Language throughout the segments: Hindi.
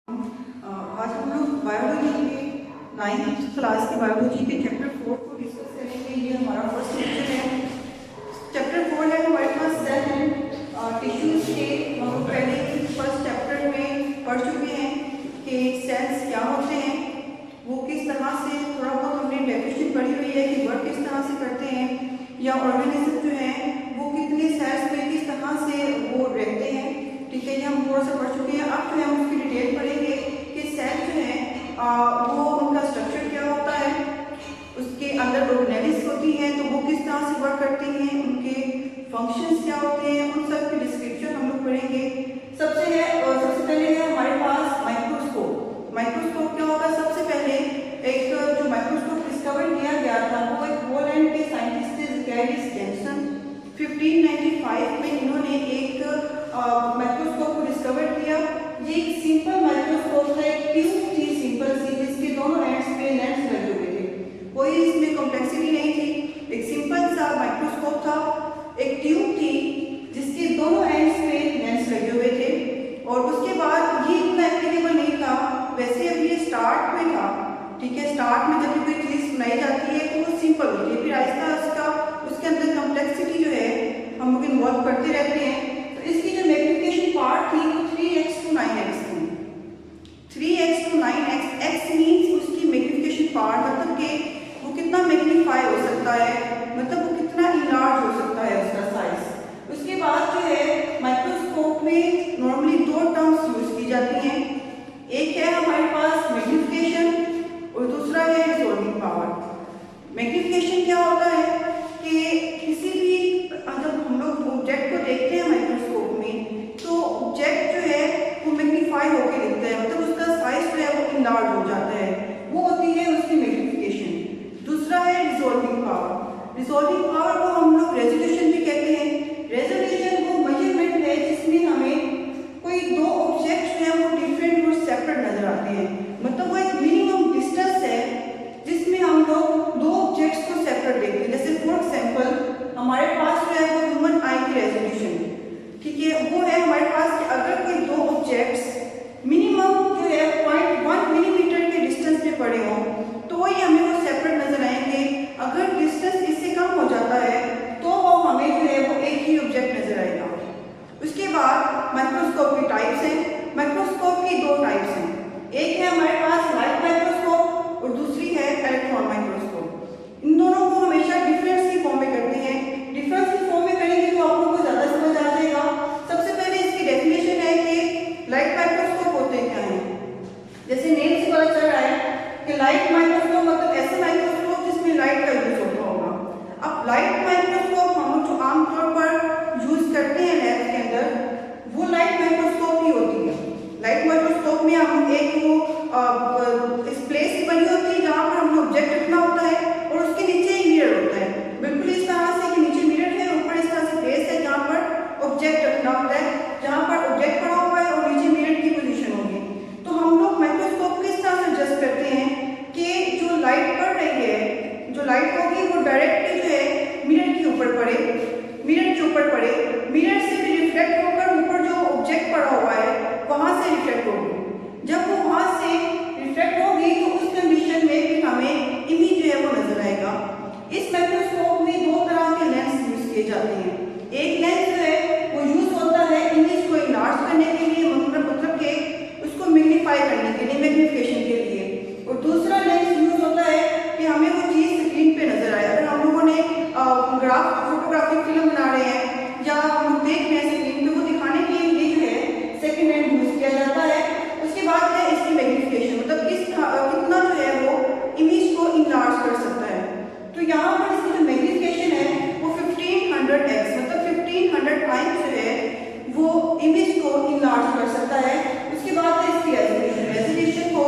आज हम लोग बायोलॉजी के 9th क्लास की बायोलॉजी के चैप्टर 4 को डिस्कस करेंगे। ये हमारा फर्स्ट लेक्चर है। चैप्टर 4 है हमारे पास सेल एंड टिश्यूज के। हम लोग पहले फर्स्ट चैप्टर में पढ़ चुके हैं कि सेल्स क्या होते हैं, वो किस तरह से, थोड़ा बहुत हमने डेफिनेशन पढ़ी हुई है कि वर्क किस तरह से करते हैं, या ऑर्गेनिज्म जो है वो कितने सेल्स में किस तरह से वो रहते हैं। ठीक है, ये हम थोड़ा सा पढ़ चुके हैं। अब जो है हम उसकी डिटेल पढ़ेंगे कि सेल जो है वो उनका स्ट्रक्चर क्या होता है, उसके अंदर ऑर्गेनेल्स होती हैं तो वो किस तरह से वर्क करती हैं, उनके फंक्शंस क्या होते हैं, उन सब की डिस्क्रिप्शन हम लोग पढ़ेंगे। सबसे पहले है हमारे पास माइक्रोस्कोप। माइक्रोस्कोप क्या होगा? सबसे पहले एक जो माइक्रोस्कोप डिस्कवर किया गया था वो एक पोलैंड के साइंटिस्ट गैरिस जेम्सन 1595 में इन्होंने एक माइक्रोस्कोप को डिस्कवर किया। ये एक सिंपल माइक्रोस्कोप था, एक ट्यूब थी सिंपल सी, जिसके दोनों एंड्स पे लेंस लगे हुए थे। कोई इसमें कॉम्प्लेक्सिटी नहीं थी, एक सिंपल सा माइक्रोस्कोप था, एक ट्यूब थी जिसके दोनों एंड्स पे लेंस लगे हुए थे। और उसके बाद ये इतना एप्लीकेबल नहीं था, वैसे अभी ये स्टार्ट में था। ठीक है, स्टार्ट में जब कोई चीज बनाई जाती है तो वो सिंपल होती है, फिर आहिस्ता आहिस्ता उसके अंदर कॉम्प्लेक्सिटी जो है हम लोग इन्वॉल्व करते रहते हैं। तो इसकी जो मैग्निफिकेशन पार्ट थी वो 3x to 9x थी। 3x to 9x, x means उसकी मैग्निफिकेशन पार्ट, मतलब कि वो कितना मैग्नीफाई हो सकता है, मतलब वो कितना इनलार्ज हो सकता है उसका साइज। उसके बाद जो है माइक्रोस्कोप में नॉर्मली दो टर्म्स यूज की जाती हैं। एक है हमारे पास मैग्निफिकेशन और दूसरा है रिजॉल्विंग पावर। मैग्निफिकेशन क्या होता है कि किसी भी जब हम लोग ऑब्जेक्ट को देखते हैं माइक्रोस्कोप में तो ऑब्जेक्ट जो है वो मैग्नीफाई होकर दिखता है, मतलब उसका साइज जो है वो इनलार्ज हो जाता है, वो होती है उसकी मैग्निफिकेशन। दूसरा है रिजॉल्विंग पावर। रिजॉल्विंग पावर को हम लोग रेजोल्यूशन भी कहते हैं। रेजोल्यूशन वो मेजरमेंट है जिसमें हमें कोई दो ऑब्जेक्ट जो है वो डिफरेंट और सेपरेट नजर आते हैं, मतलब वो एक मिनिमम डिस्टेंस है जिसमें हम लोग दो ऑब्जेक्ट्स को सेपरेट देखते हैं। जैसे फॉर एग्जांपल हमारे पास जो है वो ह्यूमन आई की रेजोल्यूशन, ठीक है, वो है हमारे पास कि अगर कोई दो ऑब्जेक्ट्स मिनिमम जो है 0.1 मिलीमीटर के डिस्टेंस पे पड़े हों तो ही हमें वो सेपरेट नजर आएंगे। अगर डिस्टेंस इससे कम हो जाता है तो वो हमें जो है वो एक ही ऑब्जेक्ट नजर आएगा। उसके बाद माइक्रोस्कोप की टाइप्स हैं। माइक्रोस्कोप की दो टाइप्स हैं, एक है हमारे पास लाइट माइक्रोस्कोप और दूसरी है इलेक्ट्रॉन माइक्रोस्कोप। इन दोनों को हमेशा डिफरेंस की फॉर्म में करते हैं। डिफरेंस की फॉर्म में करेंगे तो आप लोगों को ज्यादा समझ आ जाएगा। सबसे पहले इसकी डेफिनेशन है कि लाइट माइक्रोस्कोप होते क्या हैं। जैसे नेम से पता चल रहा है कि लाइट माइक्रोस्कोप मतलब ऐसे माइक्रोस्कोप जिसमें लाइट का यूज होता होगा। अब लाइट माइक्रोस्कोप हम लोग जो आमतौर पर यूज करते हैं लैब के अंदर वो लाइट माइक्रोस्कोप ही होती है। लाइट माइक्रोस्कोप में हम एक वो इस प्लेस की बनी होती है जहाँ पर हमने ऑब्जेक्ट रखना होता है और उसके नीचे ही मिरर होता है, बिल्कुल इस तरह से कि नीचे मिरर है, ऊपर इस तरह से प्लेस है जहाँ पर ऑब्जेक्ट रखना होता है, जहाँ पर ऑब्जेक्ट पड़ा हुआ है और नीचे मिरर की पोजीशन होगी। तो हम लोग माइक्रोस्कोप को इस तरह से एडजस्ट करते हैं कि जो लाइट पड़ रही है, जो लाइट होगी वो डायरेक्टली जो है मिरर के ऊपर पड़े, मिरर के ऊपर पड़े, मिरर से भी रिफ्लेक्ट होकर ऊपर जो ऑब्जेक्ट पड़ा हुआ है वहां से रिफ्लेक्ट होगी। जब वो वहां से रिफ्लेक्ट होगी तो उस कंडीशन में भी हमें इमेज जो है वो नजर आएगा। इस माइक्रोस्कोप में दो तरह के लेंस यूज किए जाते हैं। एक लेंस जो है वो यूज होता है इमेज को इनलार्ज करने के लिए, मतलब कि उसको मैग्नीफाई करने के लिए, मैग्निफिकेशन के लिए, और दूसरा लेंस यूज होता है कि हमें वो चीज स्क्रीन पे नजर आए। अगर हम लोगों ने फोटोग्राफिक फिल्म बना रहे हैं या हम देख रहे हैं स्क्रीन पे, वो दिखाने के लिए ये जो है सेकेंड हैंड यूज किया जाता है। उसके बाद है इसकी मैग्निफिकेशन, मतलब कितना जो है वो इमेज को इनलार्ज कर सकता है। तो यहाँ पर इसकी जो मैग्निफिकेशन है वो 1500x, मतलब 1500 टाइम्स जो है वो इमेज को इनलार्ज कर सकता है। उसके बाद है इसकी रेजोल्यूशन। रेजोल्यूशन को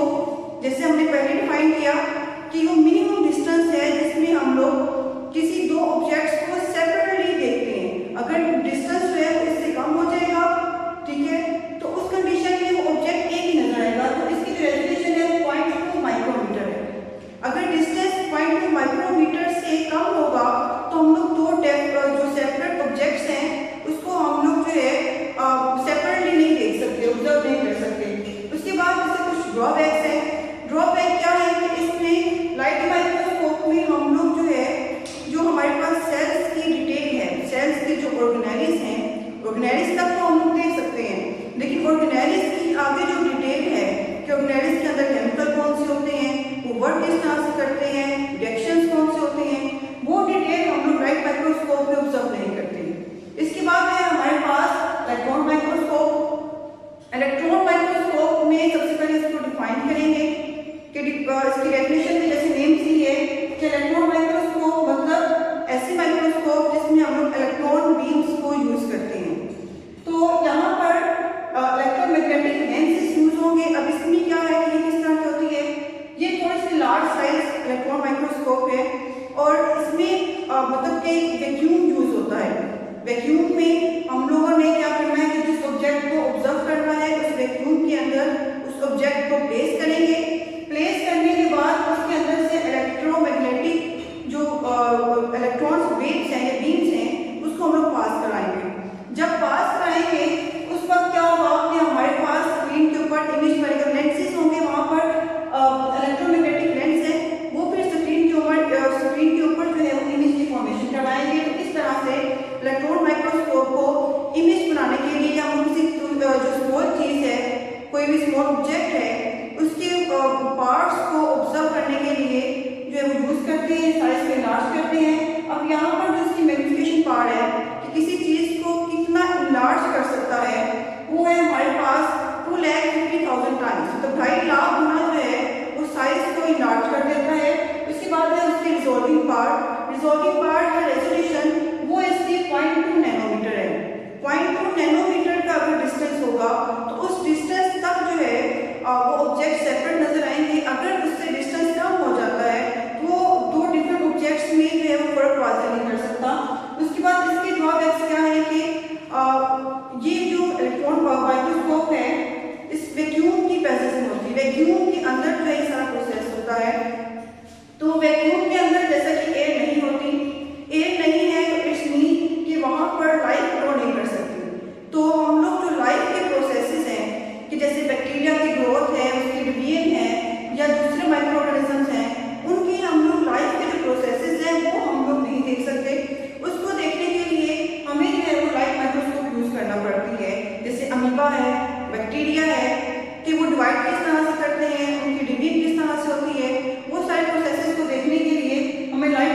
ड्रॉबैक्स है। ड्रॉबैक क्या है कि इसमें लाइट माइक्रोस्कोप में हम लोग जो है, जो हमारे पास सेल्स की डिटेल है, सेल्स की जो ऑर्गेनेलिस हैं, ऑर्गेनेलिस तक तो हम लोग देख सकते हैं, लेकिन ऑर्गेनेलिस की आगे जो डिटेल है कि ऑर्गेनेलिस के अंदर केमिकल कौन से होते हैं, वो वर्क किस तरह से करते हैं, रिएक्शंस कौन से होते हैं, वो डिटेल हम लोग लाइट माइक्रोस्कोप में ऑब्जर्व नहीं करते। इसके बाद है हमारे पास इलेक्ट्रॉन माइक्रोस्कोप। इलेक्ट्रॉन माइक्रोस्कोप में सबसे पहले इसको डिफाइन करेंगे कि इसकी डेफिनेशन में जैसे नेम से है कि इलेक्ट्रॉन माइक्रोस्कोप मतलब ऐसी माइक्रोस्कोप जिसमें हम लोग इलेक्ट्रॉन बीम्स को यूज करते हैं। तो यहाँ पर इलेक्ट्रोमैग्नेटिक लेंसेज यूज होंगे। अब इसमें क्या है कि ये किस तरह की होती है, ये थोड़ी सी लार्ज साइज इलेक्ट्रॉन माइक्रोस्कोप है और इसमें मतलब कि वैक्यूम यूज होता है। वैक्यूम में हम लोगों ने क्या करना है कि जिस ऑब्जेक्ट को ऑब्जर्व करना है उस वैक्यूम के अंदर उस ऑब्जेक्ट को प्लेस करेंगे। प्लेस करने के बाद उसके अंदर से इलेक्ट्रोमैग्नेटिक जो इलेक्ट्रॉन्स वेव्स हैं या बीम्स हैं उसको हम लोग पास कराएंगे। जब पास कराएंगे उस वक्त क्या होगा कि हमारे पास स्क्रीन के ऊपर इमेज बनेगा, लेंसेज होंगे, वहां पर इलेक्ट्रोमैग्नेटिक लेंस है, वो फिर स्क्रीन के ऊपर जो है वो इमेज की फॉर्मेशन कराएंगे। तो इस तरह से इलेक्ट्रॉन माइक्रोस्कोप को इमेज बनाने के लिए हम किसी जो स्मॉल चीज है, कोई भी स्मॉल ऑब्जेक्ट है, उसके पार्ट्स को ऑब्जर्व करने के लिए जो है वो यूज करते हैं, साइज को इनलार्ज करते हैं। अब यहाँ पर जो इसकी मैग्निफिकेशन पावर है कि किसी चीज को कितना इनलार्ज कर सकता है, वो है हमारे पास 2,50,000 टाइम्स, तो 2.5 लाख गुना जो है वो साइज को इनलार्ज कर देता है। उसके बाद है उसकी रिजॉल्विंग पार्ट है रेजोल्यूशन, वो इसकी 0.2 नैनोमीटर है। 0.2 नैनोमीटर का अगर डिस्टेंस होगा तो उस डिस्टेंस तक जो है वो ऑब्जेक्ट सेपरेट नजर आएंगे। अगर उससे डिस्टेंस कम हो जाता है तो दो डिफरेंट ऑब्जेक्ट्स में जो है वो फर्क वाज़ेह नहीं कर सकता। उसके बाद इसके ड्रॉबैक्स क्या है कि ये जो इलेक्ट्रॉन माइक्रोस्कोप है इस वैक्यूम की प्रेजेंस में होती है। वैक्यूम के अंदर जो है सारा प्रोसेस होता है। तो वैक्यूम के अंदर जैसा कि एयर नहीं होती, एयर नहीं है तो इट्स मीन कि वहां पर लाइफ ग्रो नहीं कर सकती। तो हम लोग जो लाइफ के प्रोसेसेस हैं कि जैसे बैक्टीरिया की ग्रोथ है, उसकी डिवीजन है या दूसरे माइक्रो ऑर्गेनिजम्स हैं, उनकी हम लोग लाइफ के जो प्रोसेसेस हैं वो हम लोग नहीं देख सकते। उसको देखने के लिए हमें जो है वो लाइट माइक्रोस्कोप यूज करना पड़ती है। जैसे अमीबा है, बैक्टीरिया है कि वो डिवाइड किस तरह से करते हैं, उनकी डिवीजन किस तरह से होती है, वो सारे प्रोसेसेस को देखने के लिए हमें लाइट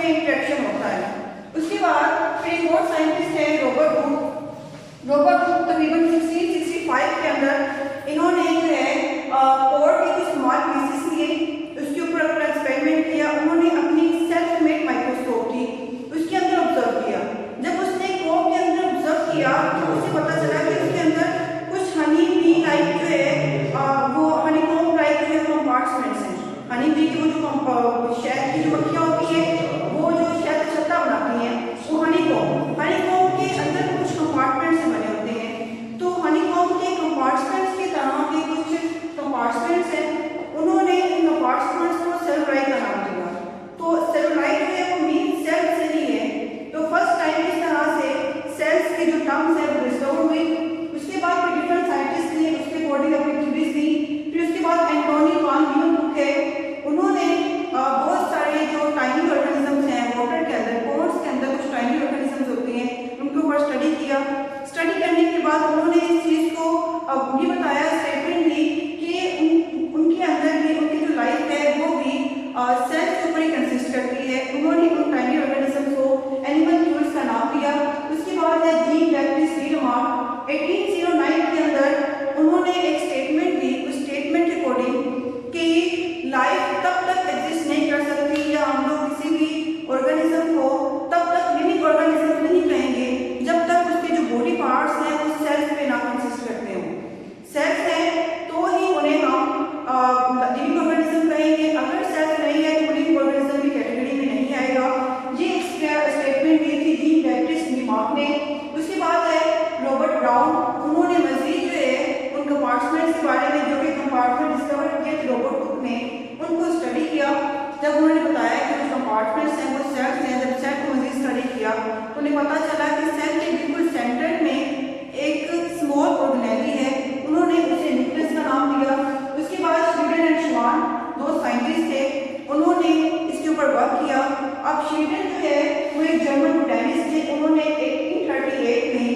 में इंटरेक्शन होता है। उसके बाद फिर एक और साइंटिस्ट है रॉबर्ट हुक। रॉबर्ट हुक तकरीबन 1665 के अंदर इन्होंने जो है कोर के कुछ स्मॉल पीसेस लिए, उसके ऊपर अपना एक्सपेरिमेंट किया। उन्होंने अपनी सेल्फ मेड माइक्रोस्कोप थी उसके अंदर ऑब्जर्व किया। जब उसने कोर के अंदर ऑब्जर्व किया तो उसे पता चला कि उसके अंदर कुछ हनी बी लाइक जो है वो हनीकॉम्ब लाइक जो है कंपार्टमेंट्स हैं। हनी बी की वो जो शहद की जो मक्खियाँ होती हैं वो जो शहद छत्ता बनाती हैं वो हनीकॉम्ब के अंदर कुछ कंपार्टमेंट्स से बने होते हैं। तो हनीकॉम्ब के कंपार्टमेंट्स की तरह के कुछ कंपार्टमेंट्स हैं, उन्होंने इन कंपार्टमेंट्स को सेलुलोइड का नाम दिया। तो सेलुलोइड जो है वो मीन सेल से ही है। तो फर्स्ट टाइम इस तरह से सेल्स की जो टर्म्स है वो डिस्कवर हुई। उसके बाद फिर डिफरेंट साइंटिस्ट ने उसके अकॉर्डिंग अपनी थ्योरीज दी। फिर उसके बाद एंटोनी वान लीeuwenhoek है, उन्होंने बहुत सारे जो टाइनी ऑर्गेनिजम्स हैं वाटर के अंदर, पोर्स के अंदर कुछ टाइनी ऑर्गेनिजम्स होते हैं, उनके ऊपर स्टडी किया। स्टडी करने के बाद उन्होंने इस चीज़ को ये बताया, स्टेटमेंट दी कि उनके अंदर भी उनकी जो लाइफ है वो भी सेल्स के ऊपर ही कंसिस्ट करती है। उन्होंने उन टाइनी ऑर्गेनिजम्स को एनिमल क्यूल्स का नाम दिया। उसके बाद है जीन बैप्टिस्ट लीमार्क 1809 के अंदर उन्होंने एक स्टेटमेंट दी। उस स्टेटमेंट के अकॉर्डिंग कि लाइफ तब तक एग्जिस्ट नहीं कर सकती या हम लोग किसी भी ऑर्गेनिज्म को तब तक लिविंग ऑर्गेनिज्म नहीं कहेंगे जब तक उसके जो बॉडी पार्ट्स हैं वो सेल्स पे ना कंसिस्ट करते हो। सेल्स हैं तो ही उन्हें हम लिविंग ऑर्गेनिज्म कहेंगे, अगर सेल्स नहीं है तो लिविंग ऑर्गेनिज्म की कैटेगरी में नहीं आएगा। ये स्टेटमेंट दी थी जीन बैप्टिस्ट लीमार्क ने। उसके बाद है रॉबर्ट ब्राउन, उन्होंने मजीद जो है उन कंपार्टमेंट्स के बारे में जो कि कंपार्टमेंट डिस्कवर किए थे रॉबर्ट हुक ने, उनको स्टडी किया। जब उन्होंने बताया कि जो कंपार्टमेंट्स हैं वो सेल्स हैं, जब सेल को मजीद स्टडी किया तो उन्हें पता चला कि सेल के बिल्कुल सेंटर में एक स्मॉल ऑर्गेनेली है, उन्होंने उसे न्यूक्लियस का नाम दिया। उसके बाद श्रीडन एंड श्वान दो साइंटिस्ट थे, उन्होंने इसके ऊपर वर्क किया। अब श्रीडन जो है वो एक जर्मन बोटैनिस्ट थे, उन्होंने 1838 में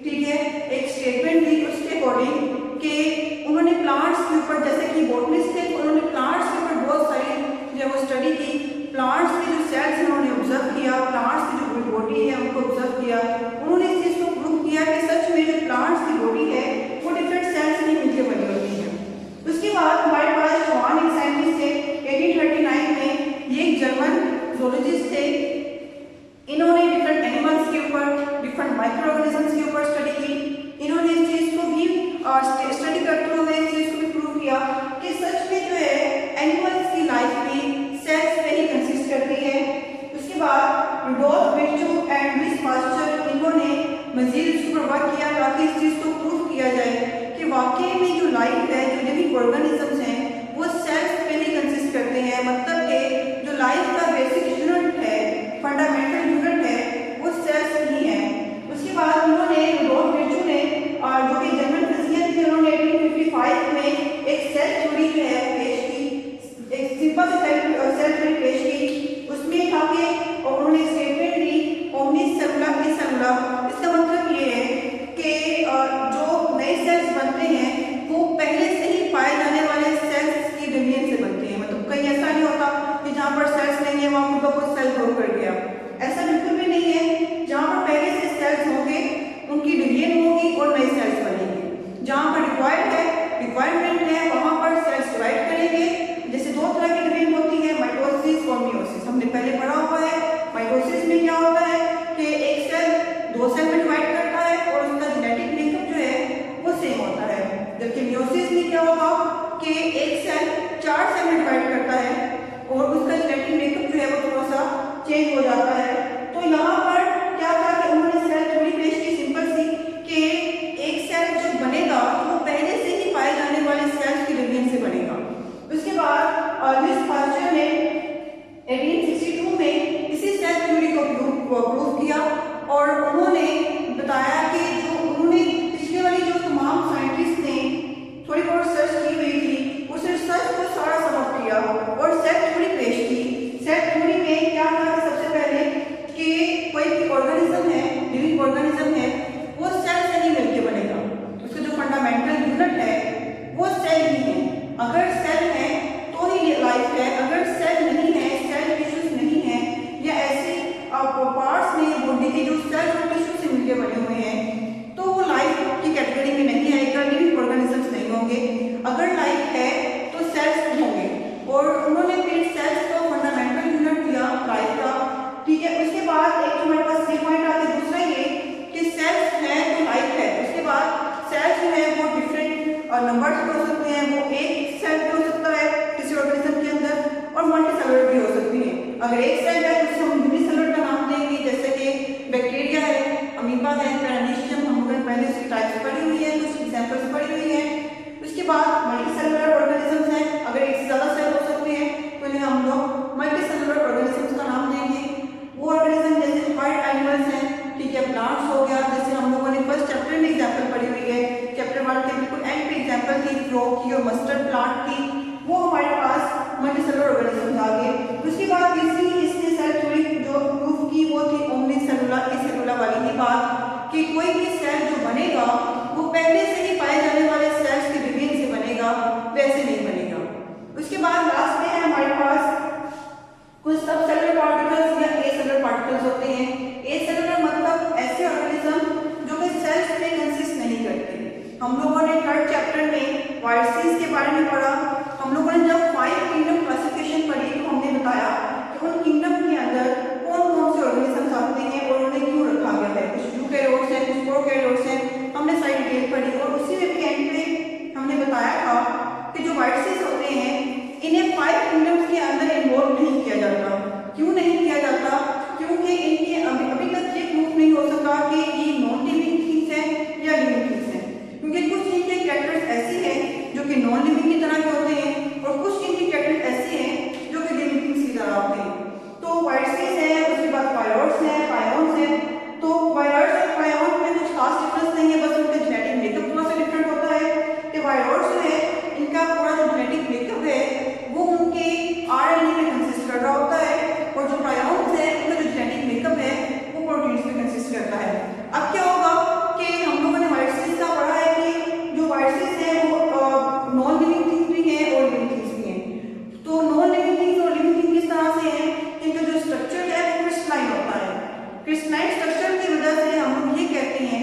ठीक है एक स्टेटमेंट दी उसके अकॉर्डिंग कि उन्होंने प्लांट्स के ऊपर, जैसे कि बोटनिस्ट थे, उन्होंने प्लांट्स के ऊपर बहुत सारी जो वो स्टडी की। प्लांट्स के जो सेल्स हैं उन्होंने ऑब्जर्व किया, प्लांट्स की जो बॉडी है उनको ऑब्जर्व किया। उन्होंने इस चीज़ को प्रूव किया कि सच में जो प्लांट्स की बॉडी है वो डिफरेंट सेल्स से मिलकर बनी होती है। उसके बाद हमारे पास श्वान एक साइंटिस्ट थे 1839 में, ये एक जर्मन ज़ूलॉजिस्ट थे। इन्होंने डिफरेंट एनिमल्स के ऊपर, डिफरेंट माइक्रो ऑर्गेनिजम्स के ऊपर स्टडी की। इन्होंने इस चीज़ को भी स्टडी करते हुए इस चीज़ को भी प्रूव किया कि सच में जो है एनिमल्स की लाइफ भी सेल्स पे ही कंसिस्ट करती है। उसके बाद Rudolf Virchow and Louis Pasteur, इन्होंने मजीद इसके ऊपर वर्क किया ताकि इस चीज़ को प्रूव किया जाए कि वाकई में जो लाइफ है, जो लिविंग ऑर्गेनिजम्स हैं वो सेल्स पे ही कंसिस्ट करते हैं। मतलब कि जो लाइफ का बेसिक यूनिट है, फंडामेंटल यूनिट है, वो सेल्स ही है। उसके बाद उन्होंने रुडोल्फ विर्चू ने जो कि जर्मन फिजिशियन थे, उन्होंने 1855 में एक सेल थ्योरी जो है पेश की, एक सिंपल सेल थ्योरी पेश की। उसमें था कि उन्होंने स्टेटमेंट दी ओमनिस सेलुला की सेलुला। इसका मतलब ये है कि जो नए सेल्स बनते हैं वो पहले से ही पाए जाने वाले सेल्स की डिवीजन से बनते हैं। मतलब कहीं ऐसा नहीं होता कि जहाँ पर सेल्स नहीं है वहाँ पर कोई सेल ग्रो कर गया, ऐसा बिल्कुल भी नहीं है। जहाँ पर पहले से सेल्स होंगे उनकी डिवीजन होगी और नए सेल्स बनेंगे। जहाँ पर रिक्वायरमेंट है वहाँ पर सेल्स डिवाइड करेंगे। जैसे दो तरह की डिवीजन होती है, माइटोसिस और मियोसिस, हमने पहले पढ़ा हुआ है। माइटोसिस में क्या होता है कि एक सेल दो सेल में डिवाइड करता है और उसका जेनेटिक मेकअप जो है वो सेम होता है। जबकि मियोसिस में क्या होगा कि एक सेल 4 सेल में डिवाइड करता है और उसका जेनेटिक मेकअप जो है वो थोड़ा सा चेंज हो जाता है। तो यहाँ पर क्या था कि उन्होंने सेल थ्योरी पेश की, सिंपल सी, कि एक सेल जो बनेगा तो वो पहले से ही पाए जाने वाले सेल्स की डिवीजन से बनेगा। उसके बाद लुईस पास्चर ने 1862 में इसी सेल थ्योरी को प्रूव किया और उन्होंने बताया कि जो उन्होंने पिछले वाली जो तमाम साइंटिस्ट ने थोड़ी बहुत रिसर्च की हुई थी, उस रिसर्च को सारा समझ किया और सेल थ्योरी पेश की। सेल थ्योरी में क्या था कि सबसे पहले कि कोई भी ऑर्गेनिज्म है, लिविंग ऑर्गेनिज्म है, वो सेल से ही मिलकर बनेगा। उसका जो फंडामेंटल यूनिट है वो सेल ही है। अगर सेल है तो ही लाइफ है, अगर सेल नहीं है, सेल टिश्यूज नहीं है या ऐसे अगर एक सेल है तो उसे हम यूनिसेलुलर का नाम देंगे, जैसे कि बैक्टीरिया है, अमीबा है, पैरामीशियम, हम लोगों ने पहले उसकी टाइप्स पढ़ी हुई है, कुछ एग्जांपल्स पढ़ी हुई है। उसके बाद मल्टीसेलुलर ऑर्गेनिजम्स हैं, अगर एक से ज़्यादा सेल हो सकते हैं तो इन्हें हम लोग मल्टीसेलुलर ऑर्गेनिजम्स का नाम देंगे। वो ऑर्गेनिज्म जैसे हार्ड एनिमल्स हैं, ठीक है, प्लांट्स हो गया, जैसे हम लोगों ने फर्स्ट चैप्टर में एग्जांपल पढ़ी हुई है, चैप्टर 1 के बिल्कुल एंड पे एग्जांपल थी फ्रो की और मस्टर्ड प्लांट की, वो हमारे पास मल्टीसेलुलर ऑर्गेनिज्म आ गए। उसके बाद तीसरी इसने सेल थ्योरी जो प्रूव की वो थी ओमनीसेलुलर एसेलुलर वाली ही बात, कि कोई भी सेल जो बनेगा वो पहले से ही पाए जाने वाले सेल्स के विभिन्न से बनेगा, वैसे नहीं बनेगा। उसके बाद लास्ट में है हमारे पास कुछ सब सेलुलर पार्टिकल्स या एसेलुलर पार्टिकल्स होते हैं। एसेलुलर मतलब ऐसे ऑर्गेनिज्म जो कि सेल्स में कंसिस्ट नहीं करते। हम लोगों ने थर्ड चैप्टर में वायरसेस के बारे में पढ़ा। हम लोगों ने जब 5 किंगडम क्लासिफिकेशन पढ़ी तो हमने बताया कि उन किंगडम के अंदर कौन कौन से ऑर्गेनिजम्स आते हैं और उन्हें क्यों रखा गया है। कुछ यूकैरियोट्स हैं, कुछ प्रोकैरियोट्स हैं, हमने सारी डिटेल पढ़ी और उसी में भी एंड पे हमने बताया था कि जो वायरसेस होते हैं इन्हें 5 किंगडम्स के अंदर इन्वॉल्व नहीं किया जाता। क्यों नहीं किया जाता? क्योंकि इनके अभी तक ये प्रूफ नहीं हो सका कि ये नॉन लिविंग थिंग्स हैं या लिविंग थिंग्स हैं, क्योंकि कुछ इनके कैरेक्टर्स ऐसे हैं जो कि नॉन लिविंग की तरह के होते हैं और कुछ इनके कैरेक्टर्स ऐसे हैं जो कि लिविंग थिंग्स की तरह होते हैं। तो वायरसेस हैं, उसके बाद पायोर्स हैं, पायोन्स हैं। तो वायर्स और पायोन में कुछ खास डिफरेंस नहीं है, बस उनका जेनेटिक मेकअप थोड़ा सा डिफरेंट होता है कि वायर्स जो है इनका पूरा जो जेनेटिक मेकअप है वो उनके आरएनए में कंसिस्ट कर रहा होता है और जो पायोन्स है उनका जो जेनेटिक मेकअप है वो प्रोटीन्स में कंसिस्ट करता है। अब क्या होगा कि हम लोगों ने वायरसेस का पढ़ा है कि जो वायरसेस है वो नॉन लिविंग थिंग्स भी हैं और लिविंग थिंग्स भी हैं। तो नॉन लिविंग थिंग्स और लिविंग थिंग्स किस तरह से हैं? इनका जो स्ट्रक्चर है वो क्रिस्टलाइन होता है। क्रिस्टलाइन स्ट्रक्चर की वजह से हम लोग ये कहते हैं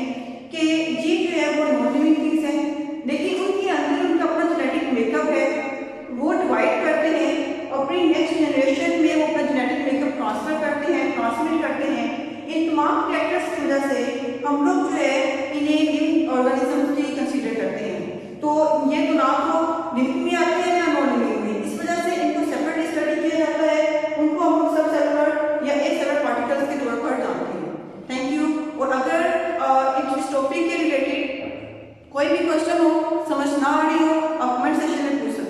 कि ये जो है वो नॉन लिविंग थिंग्स हैं, लेकिन उनके अंदर उनका अपना जेनेटिक मेकअप है, वो डिवाइड करते हैं अपनी नेक्स्ट जनरेशन में, वो अपना जेनेटिक मेकअप ट्रांसफर करते हैं, ट्रांसमिट करते हैं। इन तमाम कैरेक्टर्स की वजह से हम लोग जो है इन्हें लिविंग ऑर्गेनिजम्स की कंसीडर करते हैं। तो ये तो ना तो लिविंग में आते हैं या नॉन लिविंग में, इस वजह से इनको सेपरेट स्टडी किया जाता है। उनको हम लोग सब सेलुलर या एसेलुलर पार्टिकल्स के तौर पर जानते हैं। Thank you. और अगर इस टॉपिक के रिलेटेड कोई भी क्वेश्चन हो, समझ ना आ रही हो, आप कमेंट सेक्शन में पूछ सकते हैं।